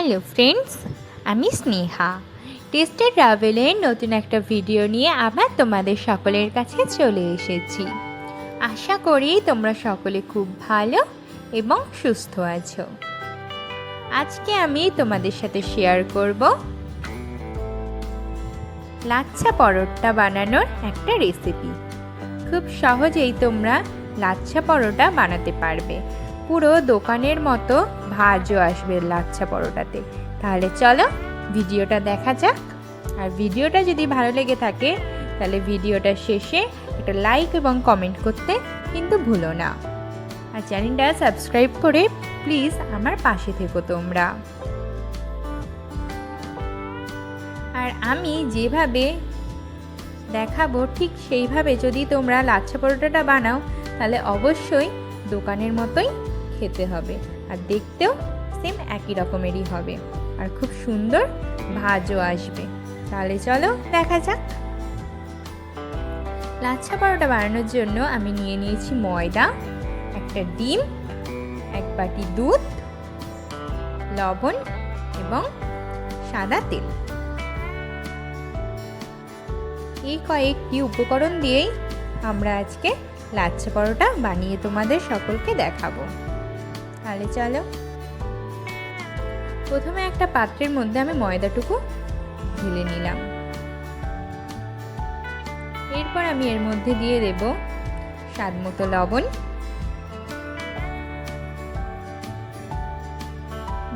Hello friends, আমি Sneha. Tasty ট্রাভেলের নতুন একটা ভিডিও নিয়ে আবার তোমাদের সকলের কাছে চলে এসেছি। আশা করি তোমরা সকলে খুব ভালো এবং সুস্থ আছো। আজকে আমি তোমাদের সাথে শেয়ার করব লাচ্ছা পরোটা বানানোর একটা রেসিপি। খুব সহজেই তোমরা লাচ্ছা পরোটা বানাতে পারবে। পুরো দোকানের মতো ভাজও আসবে লাচ্ছা পরোটাতে। তাহলে চলো ভিডিওটা দেখা যাক। আর ভিডিওটা যদি ভালো লেগে থাকে তাহলে ভিডিওটা শেষে একটা লাইক এবং কমেন্ট করতে কিন্তু ভুলো না। আর চ্যানেলটা সাবস্ক্রাইব করে প্লিজ আমার পাশে থেকো তোমরা। আর আমি যেভাবে দেখাবো ঠিক সেইভাবে যদি তোমরা লাচ্ছা পরোটাটা বানাও তাহলে অবশ্যই দোকানের মতোই খেতে হবে, আর দেখতেও সেম একই রকমেরই হবে, আর খুব সুন্দর ভাজও আসবে। তাহলে চলো দেখা যাক। লাচ্ছা পরোটা বানানোর জন্য আমি নিয়ে নিয়েছি ময়দা, একটা ডিম, এক বাটি দুধ, লবণ এবং সাদা তেল। এই কয়েকটি উপকরণ দিয়েই আমরা আজকে লাচ্ছা পরোটা বানিয়ে তোমাদের সকলকে দেখাবো। তাহলে চলো, প্রথমে একটা পাত্রের মধ্যে আমি ময়দাটুকু ঢেলে নিলাম। এরপর আমি এর মধ্যে দিয়ে দেব স্বাদ মতো লবণ,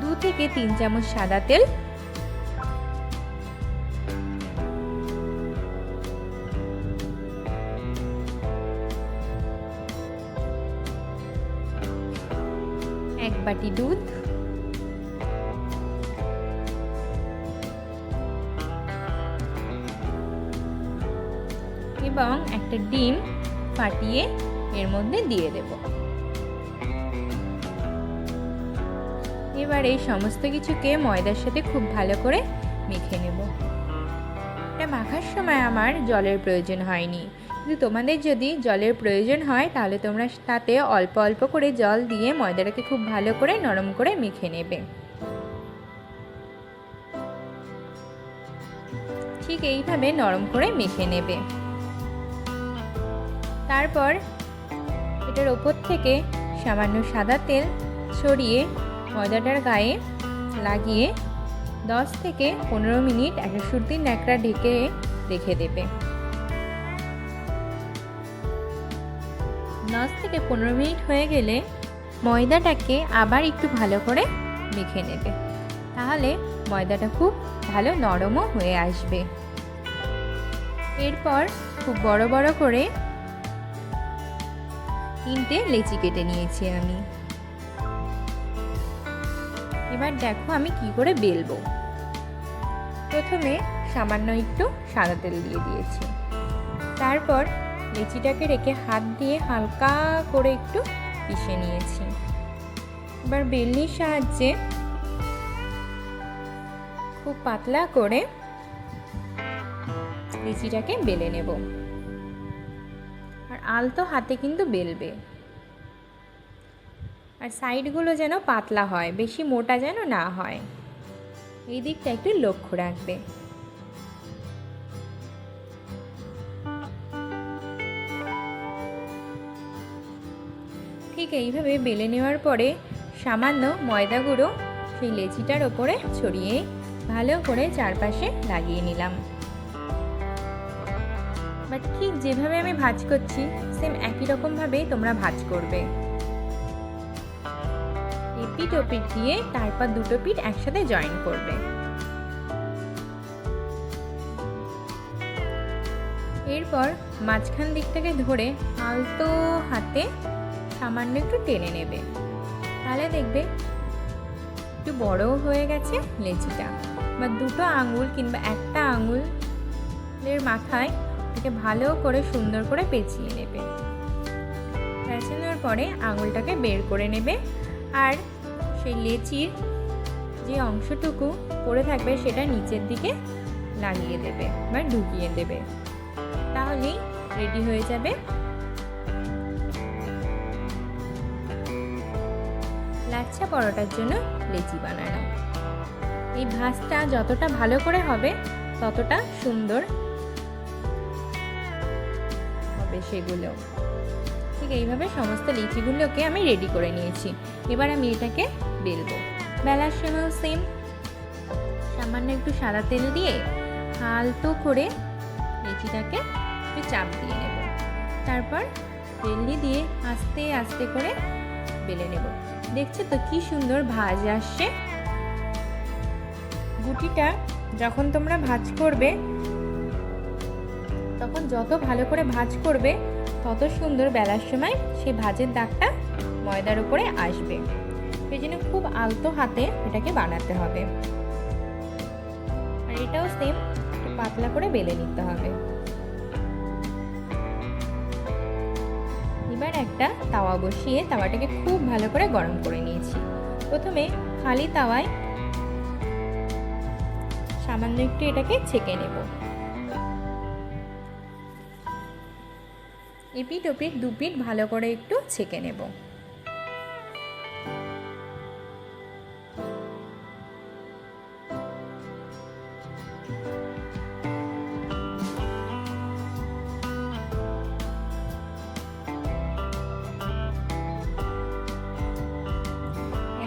2 থেকে 3 চামচ সাদা তেল, এক বাটি দুধ, এবং একটা ডিম ফাটিয়ে এর মধ্যে দিয়ে দেব। এবার এই সমস্ত কিছুকে ময়দার সাথে খুব ভালো করে মেখে নেব। এটা মাখার সময় আমার জলের প্রয়োজন হয়নি, কিন্তু তোমাদের যদি জলের প্রয়োজন হয় তাহলে তোমরা তাতে অল্প অল্প করে জল দিয়ে ময়দাটাকে খুব ভালো করে নরম করে মেখে নেবে। ঠিক এইভাবে নরম করে মেখে নেবে। তারপর এটার ওপর থেকে সামান্য সাদা তেল ছড়িয়ে ময়দাটার গায়ে লাগিয়ে 10 থেকে 15 মিনিট একটা সুতির ন্যাকড়া ঢেকে রেখে দেবে। 10 থেকে 15 মিনিট হয়ে গেলে ময়দাটাকে আবার একটু ভালো করে মেখে নেবে, তাহলে ময়দাটা খুব ভালো নরমও হয়ে আসবে। এরপর খুব বড় বড় করে 3টে লেচি কেটে নিয়েছি আমি। এবার দেখো আমি কি করে বেলবো। প্রথমে সামান্য একটু সাদা তেল দিয়ে দিয়েছি, তারপর লেচিটাকে রেখে হাত দিয়ে হালকা করে একটু পিষে নিয়েছি। এবার বেলনির সাহায্যে খুব পাতলা করে লেচিটাকে বেলে নেব। আর আলতো হাতে কিন্তু বেলবে, আর সাইডগুলো যেন পাতলা হয়, বেশি মোটা যেন না হয়, এই দিকটা একটু লক্ষ্য রাখবে। ঠিক এইভাবে বেলে নেওয়ার পরে সামান্য ময়দা গুঁড়ো সেই লেচিটার ওপরে ছড়িয়ে ভালো করে চারপাশে লাগিয়ে নিলাম। বাট ঠিক যেভাবে আমি ভাঁজ করছি সেম একই রকমভাবেই তোমরা ভাঁজ করবে। এপিঠ ওপিঠ দিয়ে তারপর দুটো পিঠ একসাথে জয়েন করবে। এরপর মাঝখান দিকটাকে ধরে আলতো হাতে সামান্য একটু টেনে নেবে, তাহলে দেখবে একটু বড়ও হয়ে গেছে লেচিটা। বা দুটো আঙুল কিংবা একটা আঙুলের মাথায় এটাকে ভালো করে সুন্দর করে পেঁচিয়ে নেবে। পেঁচানোর পরে আঙুলটাকে বের করে নেবে, আর সেই লেচির যে অংশটুকু পড়ে থাকবে সেটা নিচের দিকে লাগিয়ে দেবে বা ঢুকিয়ে দেবে। তাহলেই রেডি হয়ে যাবে লাচ্ছা পরোটার জন্য লেচি বানানো। এই ভাজটা যতটা ভালো করে হবে ততটা সুন্দর হবে সেগুলো। ঠিক এইভাবে সমস্ত লিচিগুলোকে আমি রেডি করে নিয়েছি। এবার আমি এটাকে বেলবো। বেলার সময় সেম সামান্য একটু সাদা তেল দিয়ে আলতো করে লিচিটাকে একটু চাপ দিয়ে নেব। তারপর বেলনি দিয়ে আস্তে আস্তে করে বেলে নেব। দেখছো তো কি সুন্দর ভাজ আসছে। গুটিটা যখন তোমরা ভাজ করবে তখন যত ভালো করে ভাজ করবে তত সুন্দর বেলার সময় সেই ভাজের দাগটা ময়দার উপরে আসবে। সেই জন্য খুব আলতো হাতে এটাকে বানাতে হবে। আর এটাও সেম একটু পাতলা করে বেলে নিতে হবে। এবার একটা তাওয়া বসিয়ে তাওয়াটাকে খুব ভালো করে গরম করে নিয়েছি। প্রথমে খালি তাওয়ায় সামান্য একটু এটাকে ছেঁকে নেব। এপিট ওপিট দুপিট ভালো করে একটু ছেঁকে নেব।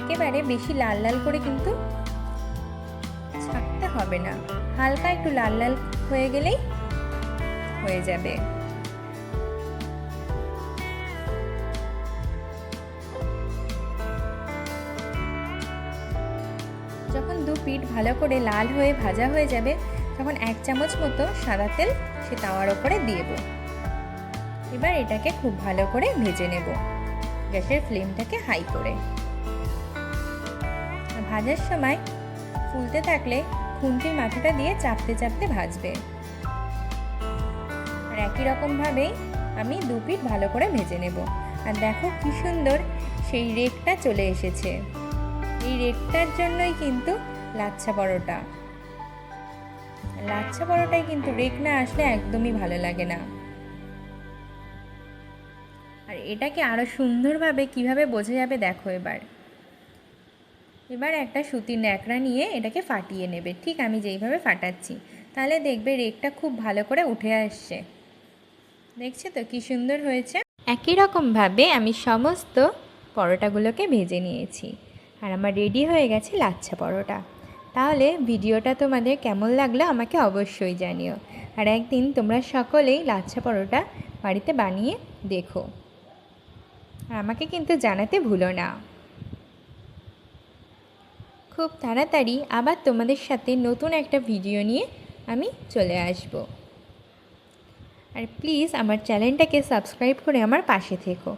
একেবারে বেশি লাল লাল করে কিন্তু ছাড়তে হবে না, হালকা একটু লাল লাল হয়ে গেলেই হয়ে যাবে। যখন দু পিঠ ভালো করে লাল হয়ে ভাজা হয়ে যাবে তখন 1 চামচ মতো সাদা তেল সে তাওয়ার ওপরে দিয়ে দেব। এবার এটাকে খুব ভালো করে ভেজে নেব গ্যাসের ফ্লেমটাকে হাই করে। ভাজার সময় ফুলতে থাকলে খুন্তির মাথাটা দিয়ে চাপতে চাপতে ভাজবে। আর একই রকমভাবেই আমি দু পিঠ ভালো করে ভেজে নেব। আর দেখো কি সুন্দর সেই রেকটা চলে এসেছে। এই রেকটার জন্যই কিন্তু লাচ্ছা পরোটা। লাচ্ছা পরোটায় কিন্তু রেক না আসলে একদমই ভালো লাগে না। আর এটাকে আরো সুন্দরভাবে কিভাবে বোঝা যাবে দেখো। এবার একটা সুতির ন্যাকড়া নিয়ে এটাকে ফাটিয়ে নেবে, ঠিক আমি যেইভাবে ফাটাচ্ছি। তাহলে দেখবে রেকটা খুব ভালো করে উঠে আসছে। দেখছো তো কি সুন্দর হয়েছে। একই রকমভাবে আমি সমস্ত পরোটাগুলোকে ভেজে নিয়েছি। আর আমার রেডি হয়ে গেছে লাচ্ছা পরোটা। তাহলে ভিডিওটা তোমাদের কেমন লাগলো আমাকে অবশ্যই জানিও। আর একদিন তোমরা সকলেই লাচ্ছা পরোটা বাড়িতে বানিয়ে দেখো। আর আমাকে কিন্তু জানাতে ভুলো না। খুব তাড়াতাড়ি আবার তোমাদের সাথে নতুন একটা ভিডিও নিয়ে আমি চলে আসব। আর প্লিজ আমার চ্যানেলটাকে সাবস্ক্রাইব করে আমার পাশে থেকো।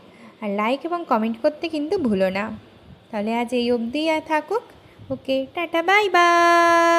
আর লাইক এবং কমেন্ট করতে কিন্তু ভুলো না। তাহলে আজ এই অবধিই থাকুক। ওকে, টাটা, বাই বাই।